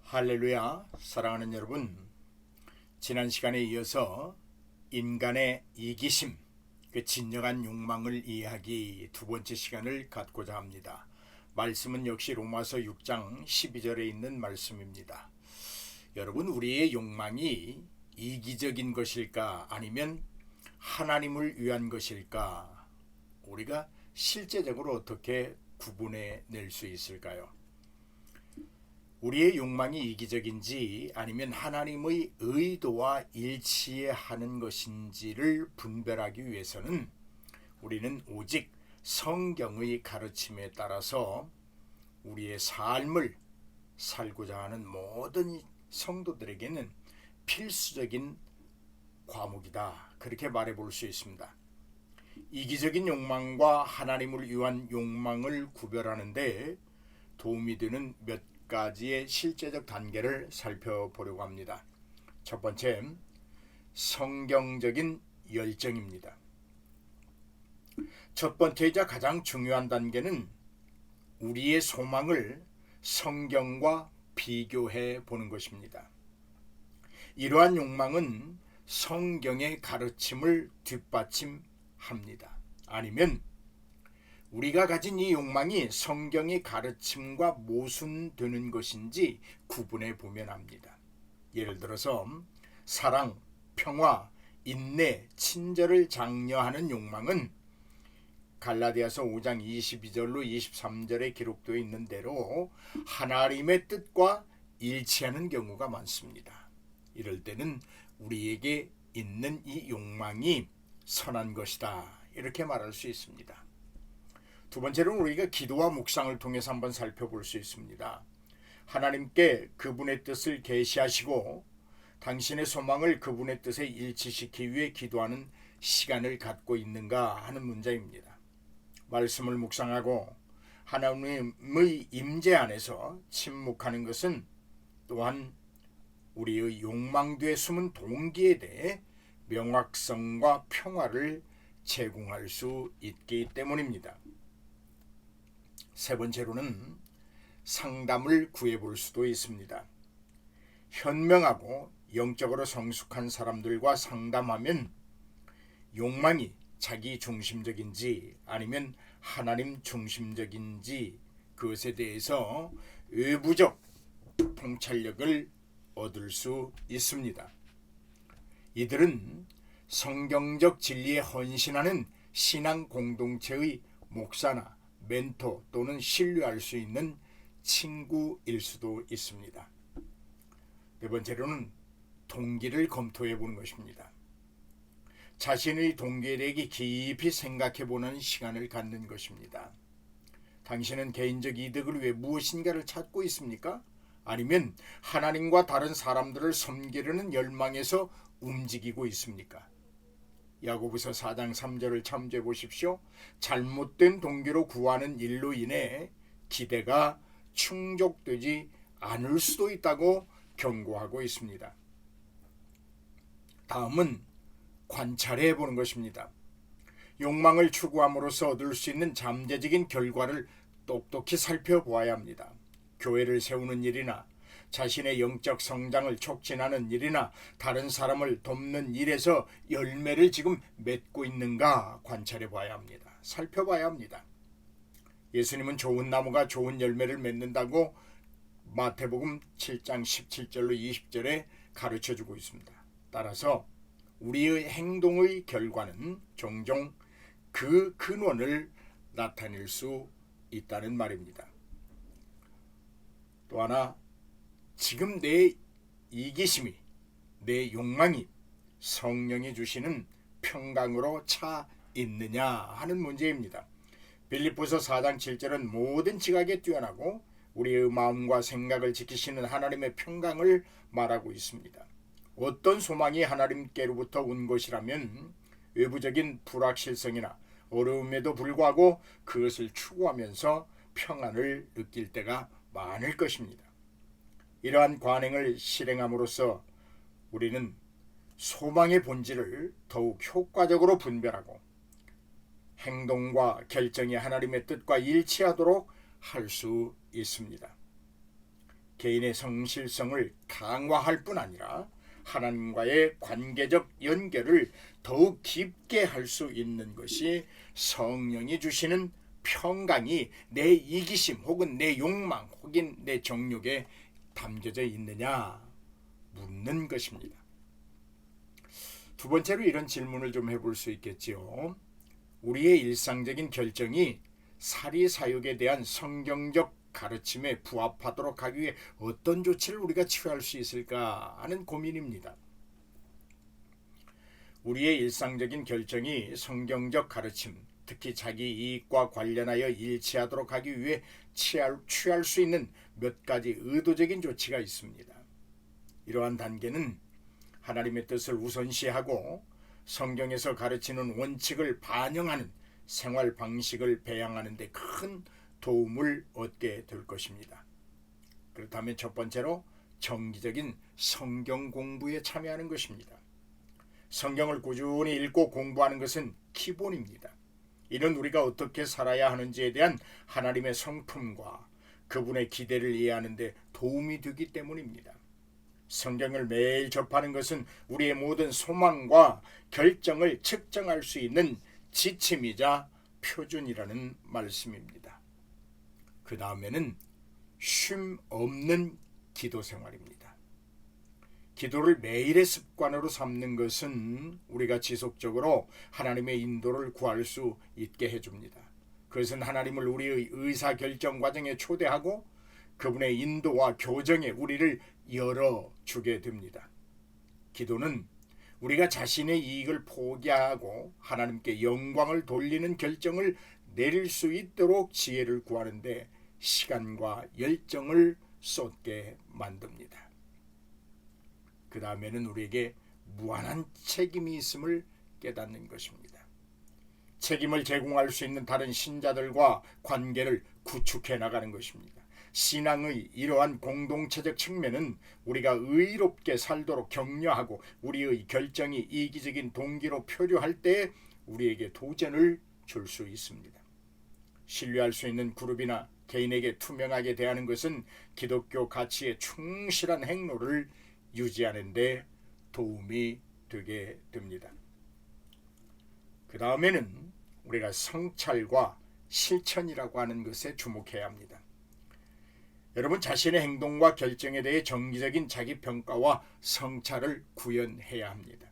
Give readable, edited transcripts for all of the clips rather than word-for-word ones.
할렐루야, 사랑하는 여러분, 지난 시간에 이어서 인간의 이기심, 그 진정한 욕망을 이해하기 두 번째 시간을 갖고자 합니다. 말씀은 역시 로마서 6장 12절에 있는 말씀입니다. 여러분, 우리의 욕망이 이기적인 것일까 아니면 하나님을 위한 것일까? 우리가 실제적으로 어떻게 구분해 낼 수 있을까요? 우리의 욕망이 이기적인지 아니면 하나님의 의도와 일치하는 것인지를 분별하기 위해서는 우리는 오직 성경의 가르침에 따라서 우리의 삶을 살고자 하는 모든 성도들에게는 필수적인 과목이다, 그렇게 말해볼 수 있습니다. 이기적인 욕망과 하나님을 위한 욕망을 구별하는데 도움이 되는 몇 가지의 실제적 단계를 살펴보려고 합니다. 첫 번째, 성경적인 열정입니다. 첫 번째이자 가장 중요한 단계는 우리의 소망을 성경과 비교해 보는 것입니다. 이러한 욕망은 성경의 가르침을 뒷받침합니다. 아니면 우리가 가진 이 욕망이 성경의 가르침과 모순되는 것인지 구분해 보면 합니다. 예를 들어서 사랑, 평화, 인내, 친절을 장려하는 욕망은 갈라디아서 5장 22절로 23절에 기록되어 있는 대로 하나님의 뜻과 일치하는 경우가 많습니다. 이럴 때는 우리에게 있는 이 욕망이 선한 것이다, 이렇게 말할 수 있습니다. 두 번째로는 우리가 기도와 묵상을 통해서 한번 살펴볼 수 있습니다. 하나님께 그분의 뜻을 계시하시고 당신의 소망을 그분의 뜻에 일치시키기 위해 기도하는 시간을 갖고 있는가 하는 문제입니다. 말씀을 묵상하고 하나님의 임재 안에서 침묵하는 것은 또한 우리의 욕망 뒤에 숨은 동기에 대해 명확성과 평화를 제공할 수 있기 때문입니다. 세 번째로는 상담을 구해볼 수도 있습니다. 현명하고 영적으로 성숙한 사람들과 상담하면 욕망이 자기 중심적인지 아니면 하나님 중심적인지 그것에 대해서 외부적 통찰력을 얻을 수 있습니다. 이들은 성경적 진리에 헌신하는 신앙 공동체의 목사나 멘토 또는 신뢰할 수 있는 친구일 수도 있습니다. 네 번째로는 동기를 검토해 보는 것입니다. 자신의 동기에 대해 깊이 생각해 보는 시간을 갖는 것입니다. 당신은 개인적 이득을 위해 무엇인가를 찾고 있습니까? 아니면 하나님과 다른 사람들을 섬기려는 열망에서 움직이고 있습니까? 야고보서 4장 3절을 참조해 보십시오. 잘못된 동기로 구하는 일로 인해 기대가 충족되지 않을 수도 있다고 경고하고 있습니다. 다음은 관찰해 보는 것입니다. 욕망을 추구함으로써 얻을 수 있는 잠재적인 결과를 똑똑히 살펴보아야 합니다. 교회를 세우는 일이나 자신의 영적 성장을 촉진하는 일이나 다른 사람을 돕는 일에서 열매를 지금 맺고 있는가 관찰해 봐야 합니다. 살펴봐야 합니다. 예수님은 좋은 나무가 좋은 열매를 맺는다고 마태복음 7장 17절로 20절에 가르쳐주고 있습니다. 따라서 우리의 행동의 결과는 종종 그 근원을 나타낼 수 있다는 말입니다. 또 하나, 지금 내 이기심이, 내 욕망이 성령이 주시는 평강으로 차 있느냐 하는 문제입니다. 빌립보서 4장 7절은 모든 지각에 뛰어나고 우리의 마음과 생각을 지키시는 하나님의 평강을 말하고 있습니다. 어떤 소망이 하나님께로부터 온 것이라면 외부적인 불확실성이나 어려움에도 불구하고 그것을 추구하면서 평안을 느낄 때가 많을 것입니다. 이러한 관행을 실행함으로써 우리는 소망의 본질을 더욱 효과적으로 분별하고 행동과 결정이 하나님의 뜻과 일치하도록 할 수 있습니다. 개인의 성실성을 강화할 뿐 아니라 하나님과의 관계적 연결을 더욱 깊게 할 수 있는 것이 성령이 주시는 평강이 내 이기심 혹은 내 욕망 혹은 내 정욕에 담겨져 있느냐 묻는 것입니다. 두 번째로 이런 질문을 좀 해볼 수 있겠지요. 우리의 일상적인 결정이 사리사욕에 대한 성경적 가르침에 부합하도록 하기 위해 어떤 조치를 우리가 취할 수 있을까 하는 고민입니다. 우리의 일상적인 결정이 성경적 가르침, 특히 자기 이익과 관련하여 일치하도록 하기 위해 취할 수 있는 몇 가지 의도적인 조치가 있습니다. 이러한 단계는 하나님의 뜻을 우선시하고 성경에서 가르치는 원칙을 반영하는 생활 방식을 배양하는 데 큰 도움을 얻게 될 것입니다. 그렇다면 첫 번째로 정기적인 성경 공부에 참여하는 것입니다. 성경을 꾸준히 읽고 공부하는 것은 기본입니다. 이는 우리가 어떻게 살아야 하는지에 대한 하나님의 성품과 그분의 기대를 이해하는 데 도움이 되기 때문입니다. 성경을 매일 접하는 것은 우리의 모든 소망과 결정을 측정할 수 있는 지침이자 표준이라는 말씀입니다. 그 다음에는 쉼 없는 기도 생활입니다. 기도를 매일의 습관으로 삼는 것은 우리가 지속적으로 하나님의 인도를 구할 수 있게 해줍니다. 그것은 하나님을 우리의 의사결정 과정에 초대하고 그분의 인도와 교정에 우리를 열어주게 됩니다. 기도는 우리가 자신의 이익을 포기하고 하나님께 영광을 돌리는 결정을 내릴 수 있도록 지혜를 구하는데 시간과 열정을 쏟게 만듭니다. 그 다음에는 우리에게 무한한 책임이 있음을 깨닫는 것입니다. 책임을 제공할 수 있는 다른 신자들과 관계를 구축해 나가는 것입니다. 신앙의 이러한 공동체적 측면은 우리가 의롭게 살도록 격려하고 우리의 결정이 이기적인 동기로 표류할 때 우리에게 도전을 줄 수 있습니다. 신뢰할 수 있는 그룹이나 개인에게 투명하게 대하는 것은 기독교 가치에 충실한 행로를 유지하는 데 도움이 되게 됩니다. 그 다음에는 우리가 성찰과 실천이라고 하는 것에 주목해야 합니다. 여러분 자신의 행동과 결정에 대해 정기적인 자기 평가와 성찰을 구현해야 합니다.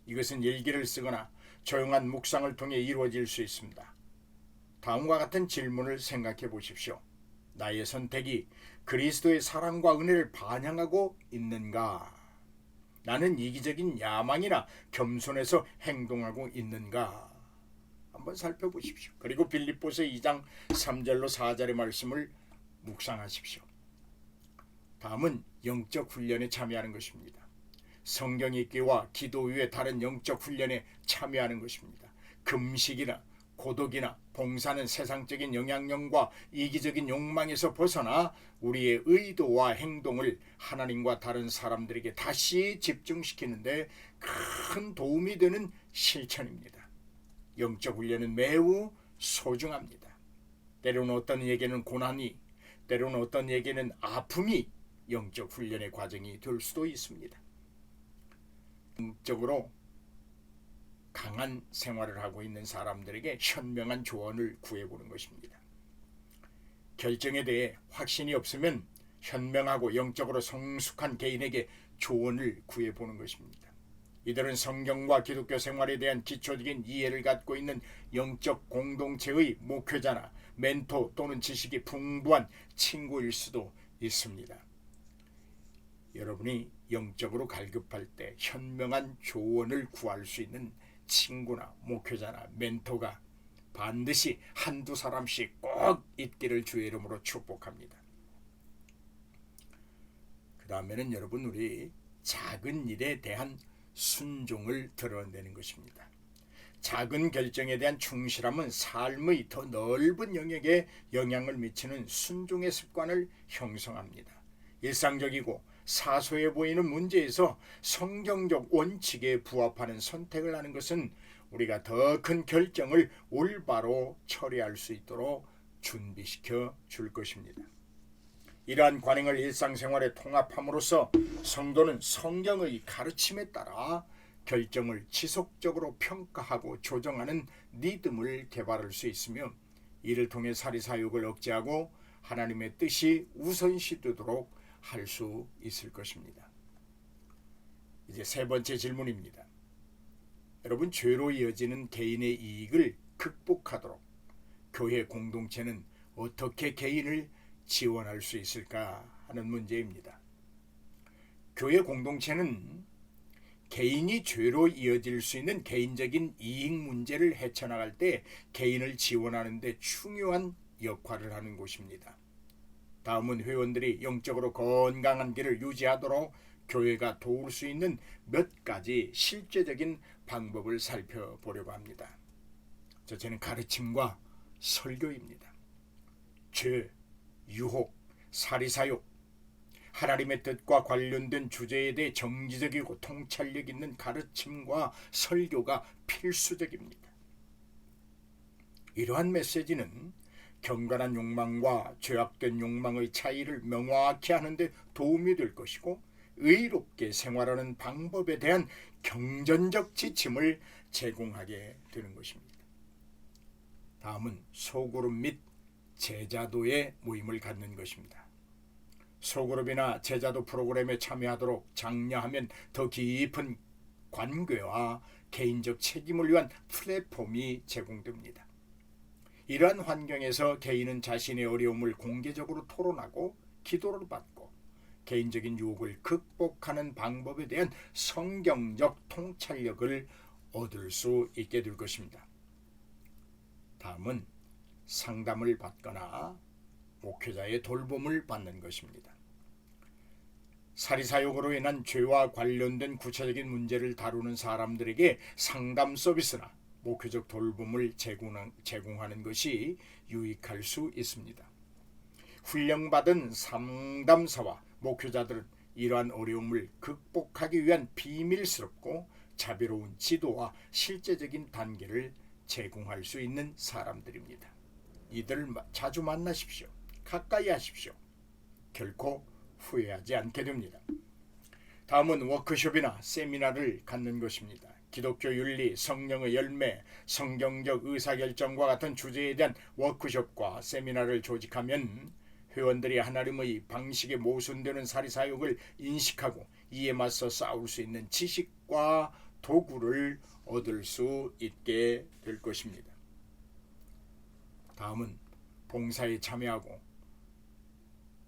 이것은 일기를 쓰거나 조용한 묵상을 통해 이루어질 수 있습니다. 다음과 같은 질문을 생각해 보십시오. 나의 선택이 그리스도의 사랑과 은혜를 반영하고 있는가? 나는 이기적인 야망이나 겸손해서 행동하고 있는가? 한번 살펴보십시오. 그리고 빌립보서 2장 3절로 4절의 말씀을 묵상하십시오. 다음은 영적 훈련에 참여하는 것입니다. 성경 읽기와 기도 외에 다른 영적 훈련에 참여하는 것입니다. 금식이나 고독이나 봉사는 세상적인 영향력과 이기적인 욕망에서 벗어나 우리의 의도와 행동을 하나님과 다른 사람들에게 다시 집중시키는데 큰 도움이 되는 실천입니다. 영적 훈련은 매우 소중합니다. 때로는 어떤 이에게는 고난이, 때로는 어떤 이에게는 아픔이 영적 훈련의 과정이 될 수도 있습니다. 영적으로 강한 생활을 하고 있는 사람들에게 현명한 조언을 구해보는 것입니다. 결정에 대해 확신이 없으면 현명하고 영적으로 성숙한 개인에게 조언을 구해보는 것입니다. 이들은 성경과 기독교 생활에 대한 기초적인 이해를 갖고 있는 영적 공동체의 목회자나 멘토 또는 지식이 풍부한 친구일 수도 있습니다. 여러분이 영적으로 갈급할 때 현명한 조언을 구할 수 있는 친구나 목회자나 멘토가 반드시 한두 사람씩 꼭 있기를 주의 이름으로 축복합니다. 그 다음에는 여러분 우리 작은 일에 대한 순종을 드러내는 것입니다. 작은 결정에 대한 충실함은 삶의 더 넓은 영역에 영향을 미치는 순종의 습관을 형성합니다. 일상적이고 사소해 보이는 문제에서 성경적 원칙에 부합하는 선택을 하는 것은 우리가 더 큰 결정을 올바로 처리할 수 있도록 준비시켜 줄 것입니다. 이러한 관행을 일상생활에 통합함으로써 성도는 성경의 가르침에 따라 결정을 지속적으로 평가하고 조정하는 리듬을 개발할 수 있으며, 이를 통해 사리사욕을 억제하고 하나님의 뜻이 우선시되도록 할 수 있을 것입니다. 이제 세 번째 질문입니다. 여러분, 죄로 이어지는 개인의 이익을 극복하도록 교회 공동체는 어떻게 개인을 지원할 수 있을까 하는 문제입니다. 교회 공동체는 개인이 죄로 이어질 수 있는 개인적인 이익 문제를 헤쳐나갈 때 개인을 지원하는 데 중요한 역할을 하는 곳입니다. 다음은 회원들이 영적으로 건강한 길을 유지하도록 교회가 도울 수 있는 몇 가지 실제적인 방법을 살펴보려고 합니다. 첫째는 가르침과 설교입니다. 죄, 유혹, 사리사욕, 하나님의 뜻과 관련된 주제에 대해 정기적이고 통찰력 있는 가르침과 설교가 필수적입니다. 이러한 메시지는 경건한 욕망과 죄악된 욕망의 차이를 명확히 하는 데 도움이 될 것이고, 의롭게 생활하는 방법에 대한 경전적 지침을 제공하게 되는 것입니다. 다음은 소그룹 및 제자도의 모임을 갖는 것입니다. 소그룹이나 제자도 프로그램에 참여하도록 장려하면 더 깊은 관계와 개인적 책임을 위한 플랫폼이 제공됩니다. 이러한 환경에서 개인은 자신의 어려움을 공개적으로 토론하고 기도를 받고 개인적인 유혹을 극복하는 방법에 대한 성경적 통찰력을 얻을 수 있게 될 것입니다. 다음은 상담을 받거나 목회자의 돌봄을 받는 것입니다. 사리사욕으로 인한 죄와 관련된 구체적인 문제를 다루는 사람들에게 상담 서비스나 목회적 돌봄을 제공하는 것이 유익할 수 있습니다. 훈련받은 상담사와 목회자들은 이러한 어려움을 극복하기 위한 비밀스럽고 자비로운 지도와 실제적인 단계를 제공할 수 있는 사람들입니다. 이들을 자주 만나십시오. 가까이 하십시오. 결코 후회하지 않게 됩니다. 다음은 워크숍이나 세미나를 갖는 것입니다. 기독교 윤리, 성령의 열매, 성경적 의사결정과 같은 주제에 대한 워크숍과 세미나를 조직하면 회원들이 하나님의 방식에 모순되는 사리사욕을 인식하고 이에 맞서 싸울 수 있는 지식과 도구를 얻을 수 있게 될 것입니다. 다음은 봉사에 참여하고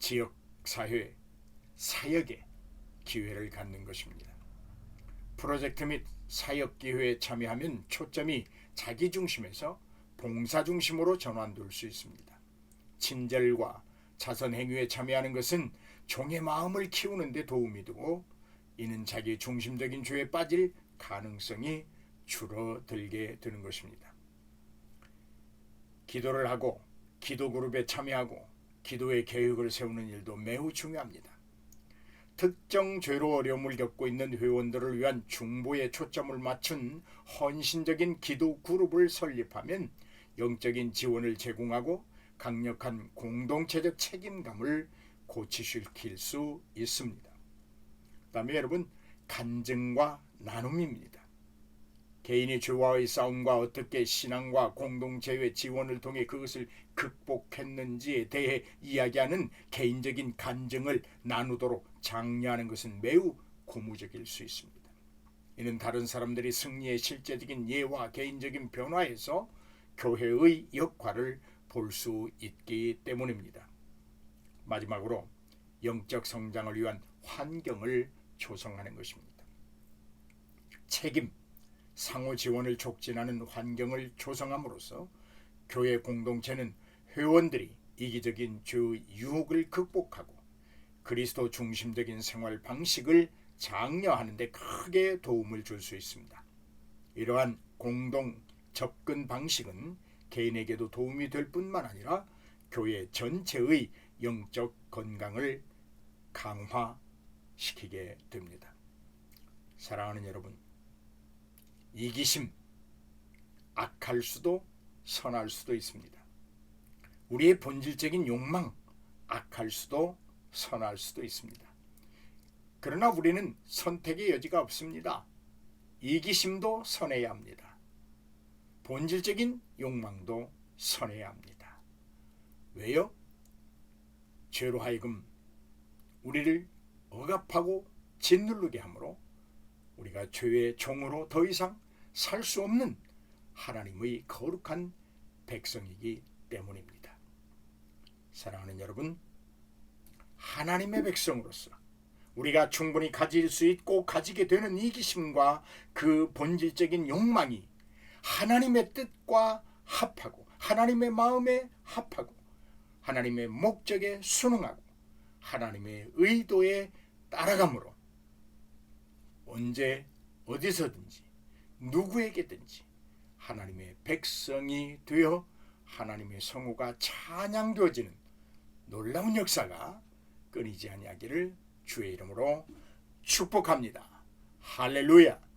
지역사회, 사역에 기회를 갖는 것입니다. 프로젝트 및 사역기회에 참여하면 초점이 자기 중심에서 봉사 중심으로 전환될 수 있습니다. 친절과 자선 행위에 참여하는 것은 종의 마음을 키우는 데 도움이 되고, 이는 자기 중심적인 죄에 빠질 가능성이 줄어들게 되는 것입니다. 기도를 하고 기도 그룹에 참여하고 기도의 계획을 세우는 일도 매우 중요합니다. 특정 죄로 어려움을 겪고 있는 회원들을 위한 중보에 초점을 맞춘 헌신적인 기도 그룹을 설립하면 영적인 지원을 제공하고 강력한 공동체적 책임감을 고취시킬 수 있습니다. 그다음에 여러분, 간증과 나눔입니다. 개인이 죄와의 싸움과 어떻게 신앙과 공동체의 지원을 통해 그것을 극복했는지에 대해 이야기하는 개인적인 간증을 나누도록 장려하는 것은 매우 고무적일 수 있습니다. 이는 다른 사람들이 승리의 실제적인 예와 개인적인 변화에서 교회의 역할을 볼 수 있기 때문입니다. 마지막으로 영적 성장을 위한 환경을 조성하는 것입니다. 책임, 상호 지원을 촉진하는 환경을 조성함으로써 교회 공동체는 회원들이 이기적인 죄의 유혹을 극복하고 그리스도 중심적인 생활 방식을 장려하는 데 크게 도움을 줄 수 있습니다. 이러한 공동 접근 방식은 개인에게도 도움이 될 뿐만 아니라 교회 전체의 영적 건강을 강화시키게 됩니다. 사랑하는 여러분, 이기심, 악할 수도 선할 수도 있습니다. 우리의 본질적인 욕망, 악할 수도 선할 수도 있습니다. 그러나 우리는 선택의 여지가 없습니다. 이기심도 선해야 합니다. 본질적인 욕망도 선해야 합니다. 왜요? 죄로 하여금 우리를 억압하고 짓누르게 하므로 우리가 죄의 종으로 더 이상 살 수 없는 하나님의 거룩한 백성이기 때문입니다. 사랑하는 여러분, 하나님의 백성으로서 우리가 충분히 가질 수 있고 가지게 되는 이기심과 그 본질적인 욕망이 하나님의 뜻과 합하고 하나님의 마음에 합하고 하나님의 목적에 순응하고 하나님의 의도에 따라가므로 언제 어디서든지 누구에게든지 하나님의 백성이 되어 하나님의 성호가 찬양되어지는 놀라운 역사가 끊이지 아니하기를 주의 이름으로 축복합니다. 할렐루야.